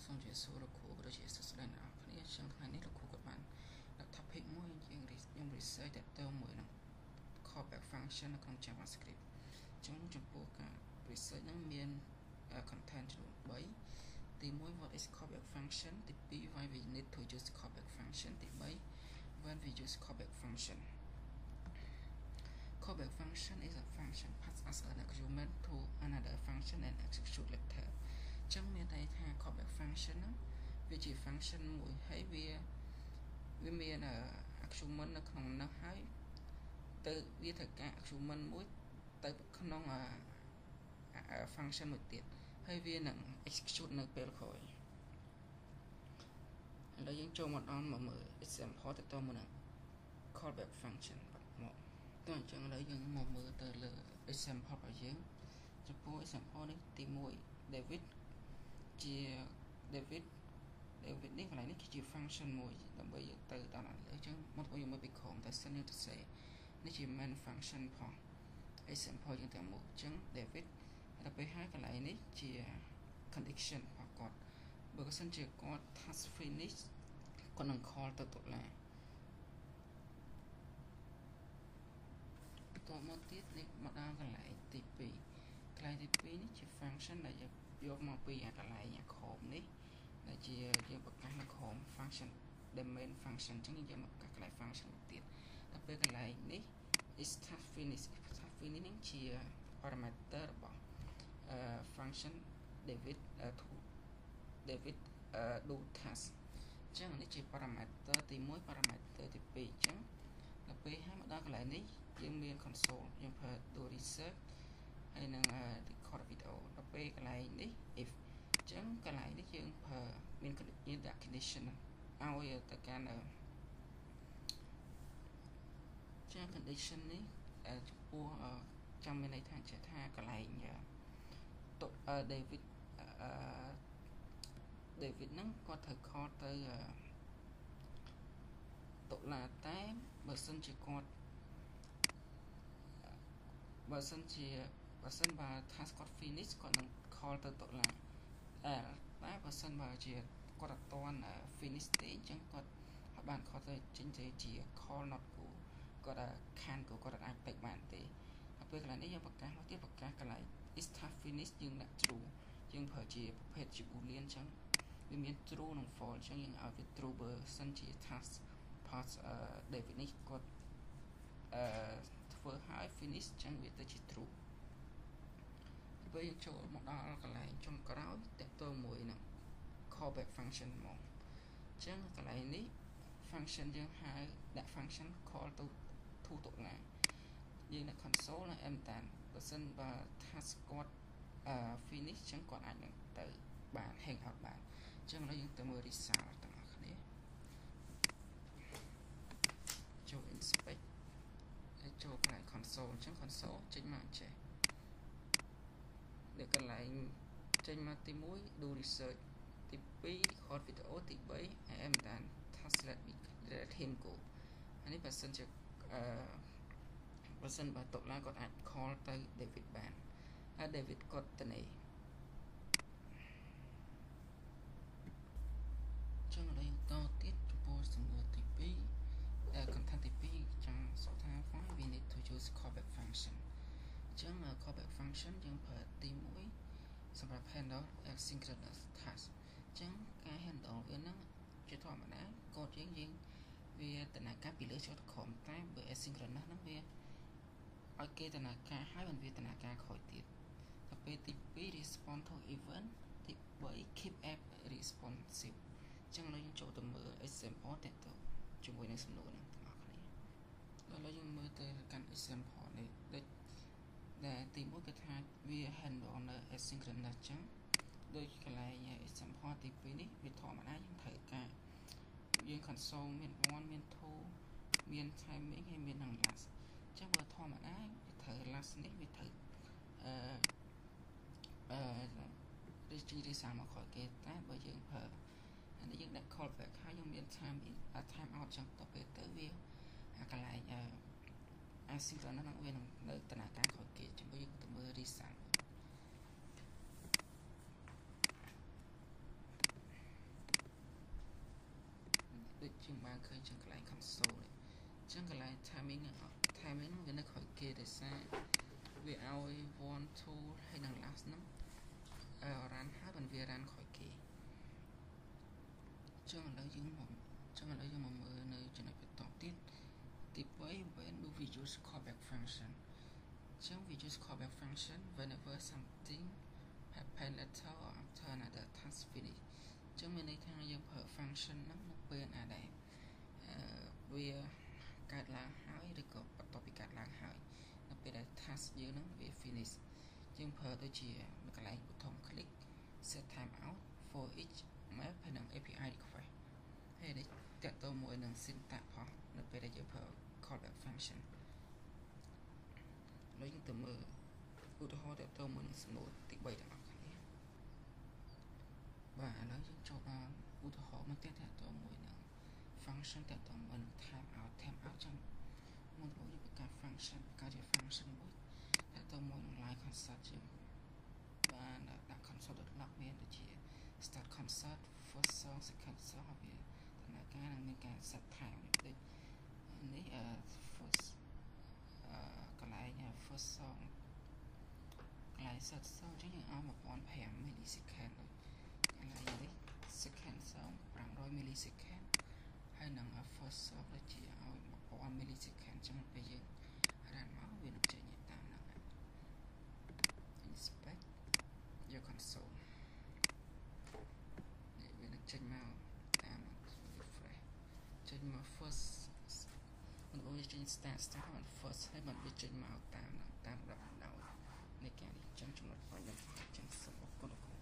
សូមជម្រាបសួរលោកគ្រូក៏ដូចជាសិស្សស្រីអ្នកនរគ្នាចឹងថ្ងៃនេះលោកគ្រូក៏បានដាក់ topic មួយខ្ញុំ research តទៅមួយនឹង callback function នៅក្នុង JavaScript ចឹងចំពោះការ research ហ្នឹងមាន content ចំនួន3ទី1 what is callback function ទី2 why we need to use callback function ទី3 when we use callback function callback function is a function pass as an argument to another function and execute later ចឹងមានន័យថា callback function ហ្នឹងវាជា function មួយហើយវាមាន argument នៅក្នុងនោះហើយទៅវាត្រូវការ argument មួយទៅក្នុង function មួយទៀតហើយវានឹង execute នៅពេលក្រោយឥឡូវយើងចូលមកដល់មកមើល example ទៅតាមនឹង callback function មកតោះអញ្ចឹងឥឡូវយើងមកមើលទៅលើ example របស់យើងចំពោះ example នេះទី1 David ជា David នេះកន្លែងនេះគឺជា function មួយដើម្បីយើងទៅដល់ឥឡូវអញ្ចឹងមកយើងមើលពីក្រោមតែសិនយើងទៅសេនេះជា main function ផង example យើងទាំងមកអញ្ចឹង David ដល់ពេលហើយកន្លែងនេះជា condition របស់គាត់បើមិនសិនជាគាត់ task finish គាត់នឹង call ទៅតុលាតមកទៀតនេះមកដល់កន្លែងទី2កន្លែងទី2នេះជា function ដែលយកមកពីកន្លែងក្រោមនេះដែលជាយើងប្រកាសនៅក្រោម function main function អញ្ចឹងយើងមកប្រកាសកន្លែង function ទៀតដល់ពេលកន្លែងនេះ is task finish នេះជា parameter របស់ function David do task អញ្ចឹងនេះជា parameter ទី1 parameter ទី2អញ្ចឹងដល់ពេលហើយមកដល់កន្លែងនេះយើងមាន console យើងប្រើ do research ហើយនឹង record video ដល់ពេលកន្លែងនេះ if អញ្ចឹងកន្លែងនេះយើងប្រើមាន condition ឲ្យទៅកាន់ចា condition នេះចំពោះចាំមានន័យថាកន្លែងតុ David ហ្នឹងគាត់ត្រូវ call ទៅតុលាតែបើសិនជាគាត់បើសិនបើ task គាត់ finish គាត់នឹង call ទៅតុលាតែបើសិនបើជាគាត់អត់ទាន់ finish ទេអញ្ចឹងគាត់បាន call ទៅចេញទៅជា call not go គាត់ខានក៏គាត់អាចពេកបានទេហើយពេលកន្លែងនេះយើងប្រកាសមកទៀតប្រកាសកន្លែង is task finish យើងដាក់ true យើងប្រើជាប្រភេទជា boolean អញ្ចឹងវាមាន true និង false អញ្ចឹងយើងឲ្យវា true បើសិនជា task part David នេះគាត់ធ្វើឲ្យ finish អញ្ចឹងវាទៅជា true ពេលយើងចូលមកដល់កន្លែងចុងក្រោយតទៅមួយនឹង callback function មកអញ្ចឹងកន្លែងនេះ function យើងហៅដាក់ function call ទៅ to តុលាយើងដាក់ console និង m តានបើសិនបើ task គាត់finish អញ្ចឹងគាត់អាចនឹងទៅបាន hang out បានអញ្ចឹងឥឡូវយើងទៅមើល result ទាំងអស់គ្នាចូល inspect ហើយចូលកន្លែង console អញ្ចឹង console ចេញមកអញ្ចេះនៅកន្លែងចេញមកទី1 do research ទី2 record video ទី3 am done task let him go អានេះបើសិនជាបើសិនបើតុលាគាត់អាច call ទៅ David បានហើយ David គាត់ទៅនេះចឹងឥឡូវយើងតទៀតចំពោះសំណួរទី2 content ទី2ចង់សួរថា why we need to use callback function ចឹង callback function យើងប្រើទី1សម្រាប់ handle asynchronous task ចឹងការ handle វាហ្នឹងជាធម្មតាកូដយើងវាដំណើរការពីលើចូលទៅក្រោមតែបើ asynchronous ហ្នឹងវាឲ្យគេដំណើរការហើយមិនវាដំណើរការក្រោយទៀតដល់ពេលទី2 respond to event ទី3 keep app responsive ចឹងឥឡូវយើងចូលទៅមើល example តទៅជាមួយនឹងសំណួរហ្នឹងទាំងអស់គ្នាឥឡូវយើងមើលទៅកាន់ example នេះដូចដែលទី1គឺថាវា handle នៅ asynchronous ចឹងដូចកន្លែង example ទី2នេះវាធម្មតាយើងត្រូវការយើង console មាន 1 មាន 2 មាន timing ហើយមាននឹង last ចឹងបើធម្មតាវាត្រូវ last នេះវាត្រូវregister មកក្រោយគេតែបើយើងប្រើអានេះយើងដាក់ callback ហើយយើងមាន time out ចឹងទៅពេលទៅវាកន្លែងasynchronous ហ្នឹងវានឹងនៅដំណើរការក្រោយគេជាមួយយើងទៅមើល result ឡើងឃើញចឹងកន្លែង console ចឹងកន្លែង timing វានៅក្រោយគេដោយសារវាឲ្យ one two ហើយនឹង last ហ្នឹងrun ហើយមិនវា run ក្រោយគេចឹងឥឡូវយើងមកមើលនៅចំណុចបន្តទៀតទី3 when do we use callback function ចឹង we use callback function whenever something happen later or after another task finish ចឹងមានន័យថាយើងប្រើ function ហ្នឹងនៅពេលណាដែលវាកើតឡើងហើយឬក៏បន្ទាប់ពីកើតឡើងហើយនៅពេលដែល task យើងហ្នឹងវា finish យើងប្រើដូចជានៅកន្លែងប៊ូតុង click set time out for each map ហើយនឹង API request ហើយនេះតាក់ទងមួយនឹង syntax ផងនៅពេលដែលយើងប្រើ callback function ឥឡូវយើងទៅមើលឧទាហរណ៍តាក់ទងមួយនឹងសំណួរទី3ទាំងអស់គ្នាបាទឥឡូវយើងចូលដល់ឧទាហរណ៍មួយទៀតតាក់ទងមួយនឹង function តាក់ទងមួយនឹង time out ចឹងមកទៅយើងបង្កើត function មួយតាក់ទងមួយនឹង live concert យើងបានដាក់ console.log មានដូចជា start concert first song second song វាដំណើរការនឹងមានការ set time ដូចនេះfirst កន្លែង first song កន្លែង set song ចឹងយើងឲ្យ1500 millisecond កន្លែងនេះ second song 500 millisecond ហើយនឹង first song ដូចជាឲ្យ1000 millisecond ចឹងពេលយើង run មកវានឹងចេញតាមហ្នឹង inspect your console នេះវានឹងចេញមកតាម refresh ចេញមក first មិនអូនចេញ start មិន first ហើយមិនវាចេញមកតាមរំដាប់ដោយនៃការនេះចឹងចំណុចរបស់ខ្ញុំចឹងសូមអរគុណ